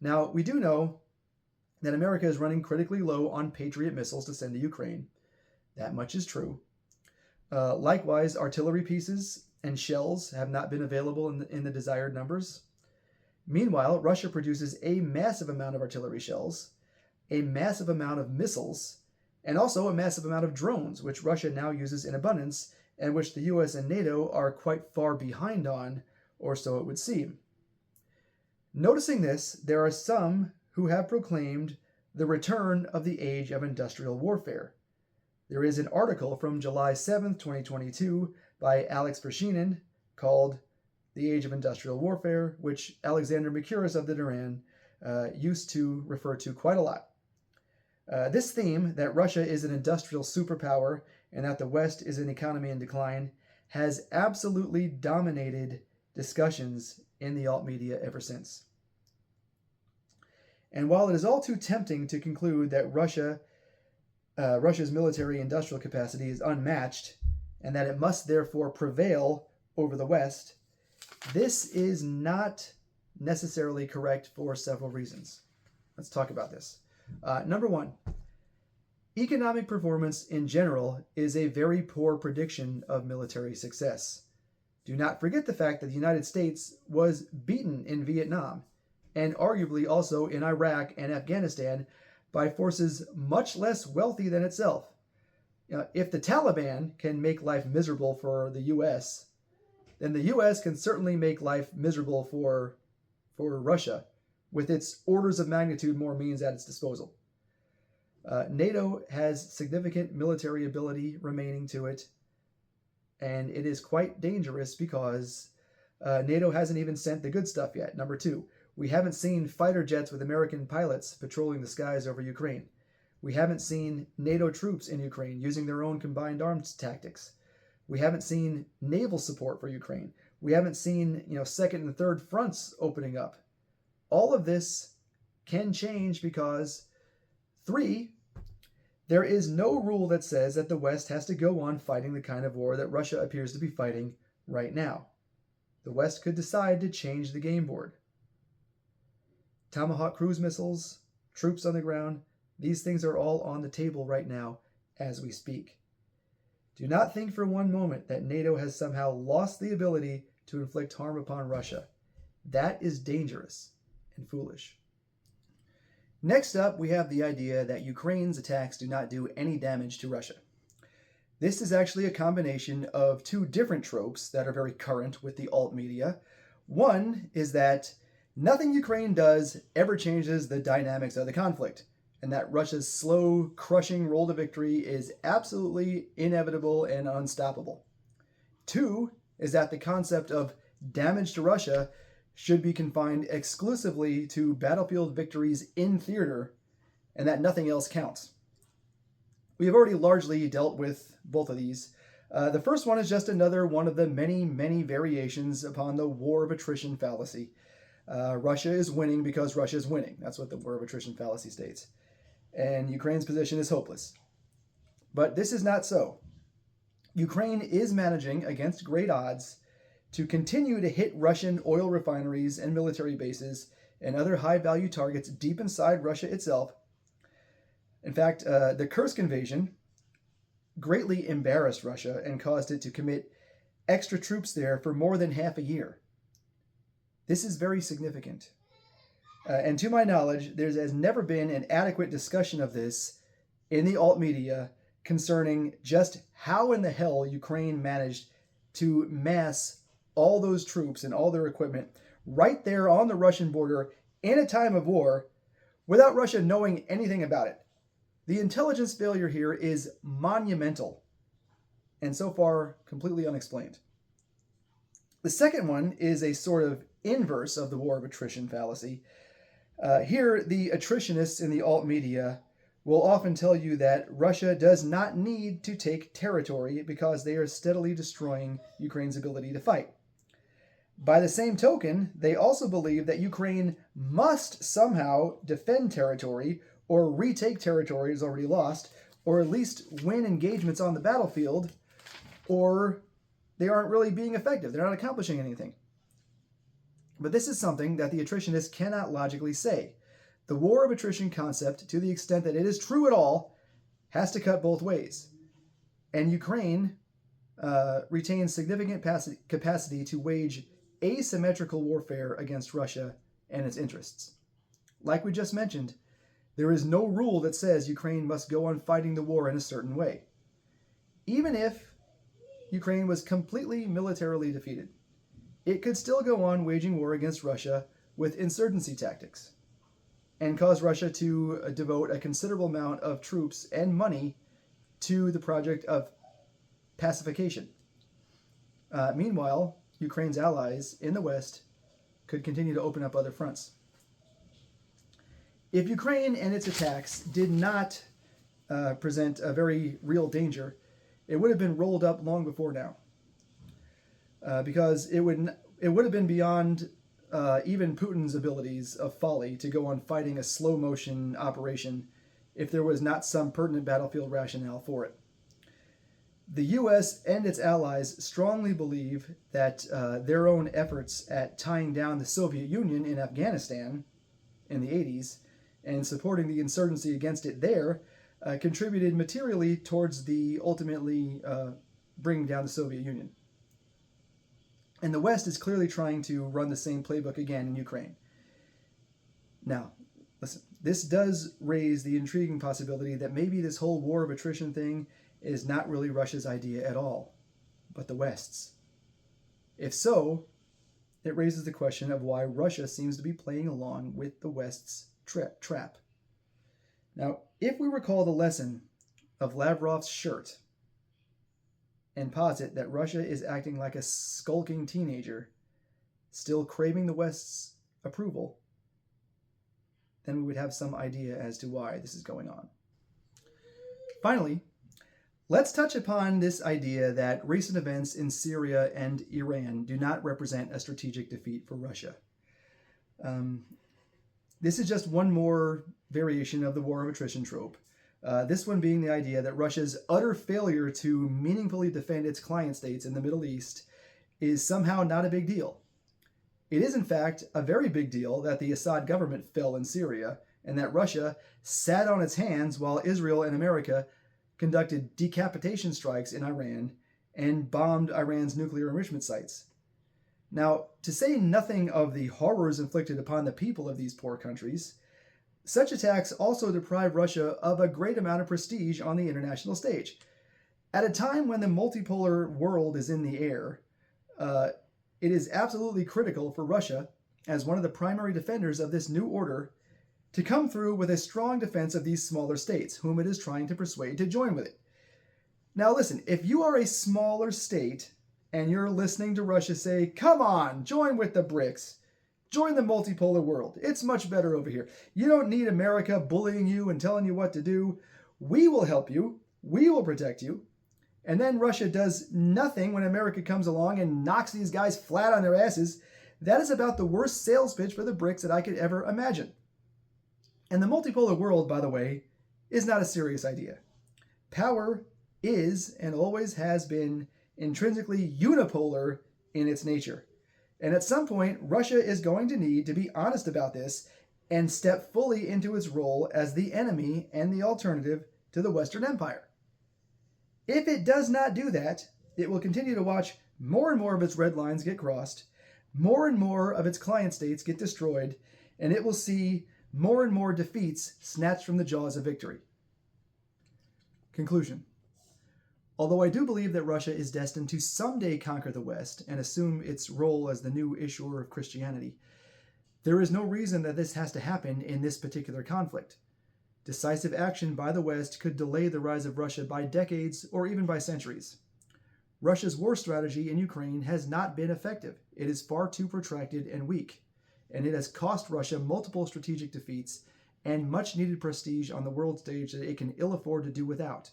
Now, we do know that America is running critically low on Patriot missiles to send to Ukraine. That much is true. Likewise, artillery pieces and shells have not been available in the desired numbers. Meanwhile, Russia produces a massive amount of artillery shells, a massive amount of missiles, and also a massive amount of drones, which Russia now uses in abundance, and which the US and NATO are quite far behind on, or so it would seem. Noticing this, there are some who have proclaimed the return of the age of industrial warfare. There is an article from July 7th, 2022 by Alex Verschinen called The Age of Industrial Warfare, which Alexander Mercouris of the Duran used to refer to quite a lot. This theme, that Russia is an industrial superpower and that the West is an economy in decline, has absolutely dominated discussions in the alt media ever since. And while it is all too tempting to conclude that Russia's military industrial capacity is unmatched and that it must therefore prevail over the West, this is not necessarily correct for several reasons. Let's talk about this. Number one, economic performance in general is a very poor prediction of military success. Do not forget the fact that the United States was beaten in Vietnam and arguably also in Iraq and Afghanistan by forces much less wealthy than itself. If the Taliban can make life miserable for the U.S., then the U.S. can certainly make life miserable for Russia, with its orders of magnitude more means at its disposal. NATO has significant military ability remaining to it, and it is quite dangerous because NATO hasn't even sent the good stuff yet. Number two, we haven't seen fighter jets with American pilots patrolling the skies over Ukraine. We haven't seen NATO troops in Ukraine using their own combined arms tactics. We haven't seen naval support for Ukraine. We haven't seen, second and third fronts opening up. All of this can change because, three, there is no rule that says that the West has to go on fighting the kind of war that Russia appears to be fighting right now. The West could decide to change the game board. Tomahawk cruise missiles, troops on the ground, these things are all on the table right now as we speak. Do not think for one moment that NATO has somehow lost the ability to inflict harm upon Russia. That is dangerous and foolish. Next up, we have the idea that Ukraine's attacks do not do any damage to Russia. This is actually a combination of two different tropes that are very current with the alt media. One is that nothing Ukraine does ever changes the dynamics of the conflict, and that Russia's slow, crushing roll to victory is absolutely inevitable and unstoppable. Two is that the concept of damage to Russia should be confined exclusively to battlefield victories in theater, and that nothing else counts. We have already largely dealt with both of these. The first one is just another one of the many, many variations upon the War of Attrition fallacy. Russia is winning because Russia is winning. That's what the War of Attrition fallacy states. And Ukraine's position is hopeless. But this is not so. Ukraine is managing, against great odds, to continue to hit Russian oil refineries and military bases and other high-value targets deep inside Russia itself. In fact, the Kursk invasion greatly embarrassed Russia and caused it to commit extra troops there for more than half a year. This is very significant. And to my knowledge, there has never been an adequate discussion of this in the alt media concerning just how in the hell Ukraine managed to mass all those troops and all their equipment right there on the Russian border in a time of war without Russia knowing anything about it. The intelligence failure here is monumental and so far completely unexplained. The second one is a sort of inverse of the War of Attrition fallacy. Here, the attritionists in the alt media will often tell you that Russia does not need to take territory because they are steadily destroying Ukraine's ability to fight. By the same token, they also believe that Ukraine must somehow defend territory or retake territories already lost, or at least win engagements on the battlefield, or they aren't really being effective. They're not accomplishing anything. But this is something that the attritionists cannot logically say. The War of Attrition concept, to the extent that it is true at all, has to cut both ways. And Ukraine retains significant capacity to wage asymmetrical warfare against Russia and its interests. Like we just mentioned, there is no rule that says Ukraine must go on fighting the war in a certain way. Even if Ukraine was completely militarily defeated, it could still go on waging war against Russia with insurgency tactics and cause Russia to devote a considerable amount of troops and money to the project of pacification. Meanwhile, Ukraine's allies in the West could continue to open up other fronts. If Ukraine and its attacks did not present a very real danger, it would have been rolled up long before now. Because it would have been beyond even Putin's abilities of folly to go on fighting a slow motion operation if there was not some pertinent battlefield rationale for it. The U.S. and its allies strongly believe that their own efforts at tying down the Soviet Union in Afghanistan in the 80s and supporting the insurgency against it there contributed materially towards the ultimately bringing down the Soviet Union. And the West is clearly trying to run the same playbook again in Ukraine. Now, listen, this does raise the intriguing possibility that maybe this whole War of Attrition thing is not really Russia's idea at all, but the West's. If so, it raises the question of why Russia seems to be playing along with the West's trap. Now, if we recall the lesson of Lavrov's shirt and posit that Russia is acting like a skulking teenager, still craving the West's approval, then we would have some idea as to why this is going on. Finally, let's touch upon this idea that recent events in Syria and Iran do not represent a strategic defeat for Russia. This is just one more variation of the War of Attrition trope. This one being the idea that Russia's utter failure to meaningfully defend its client states in the Middle East is somehow not a big deal. It is, in fact, a very big deal that the Assad government fell in Syria and that Russia sat on its hands while Israel and America conducted decapitation strikes in Iran and bombed Iran's nuclear enrichment sites. Now, to say nothing of the horrors inflicted upon the people of these poor countries, such attacks also deprive Russia of a great amount of prestige on the international stage. At a time when the multipolar world is in the air, it is absolutely critical for Russia, as one of the primary defenders of this new order, to come through with a strong defense of these smaller states, whom it is trying to persuade to join with it. Now listen, if you are a smaller state and you're listening to Russia say, come on, join with the BRICS, join the multipolar world, it's much better over here. You don't need America bullying you and telling you what to do. We will help you. We will protect you. And then Russia does nothing when America comes along and knocks these guys flat on their asses. That is about the worst sales pitch for the BRICS that I could ever imagine. And the multipolar world, by the way, is not a serious idea. Power is and always has been intrinsically unipolar in its nature. And at some point, Russia is going to need to be honest about this and step fully into its role as the enemy and the alternative to the Western Empire. If it does not do that, it will continue to watch more and more of its red lines get crossed, more and more of its client states get destroyed, and it will see more and more defeats snatched from the jaws of victory. Conclusion. Although I do believe that Russia is destined to someday conquer the West and assume its role as the new issuer of Christianity, there is no reason that this has to happen in this particular conflict. Decisive action by the West could delay the rise of Russia by decades or even by centuries. Russia's war strategy in Ukraine has not been effective. It is far too protracted and weak, and it has cost Russia multiple strategic defeats and much needed prestige on the world stage that it can ill afford to do without.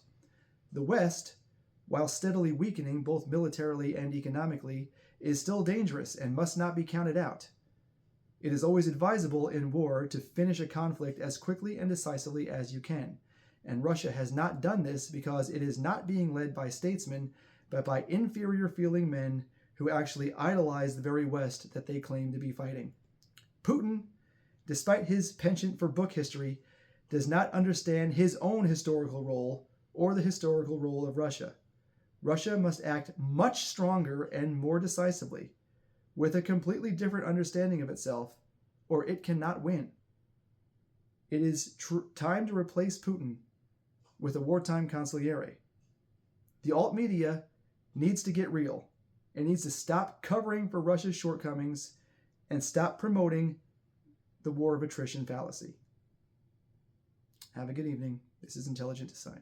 The West, while steadily weakening both militarily and economically, is still dangerous and must not be counted out. It is always advisable in war to finish a conflict as quickly and decisively as you can, and Russia has not done this because it is not being led by statesmen, but by inferior-feeling men who actually idolize the very West that they claim to be fighting. Putin, despite his penchant for book history, does not understand his own historical role or the historical role of Russia. Russia must act much stronger and more decisively, with a completely different understanding of itself, or it cannot win. It is time to replace Putin with a wartime consigliere. The alt media needs to get real. It needs to stop covering for Russia's shortcomings and stop promoting the War of Attrition fallacy. Have a good evening. This is Intelligent Design.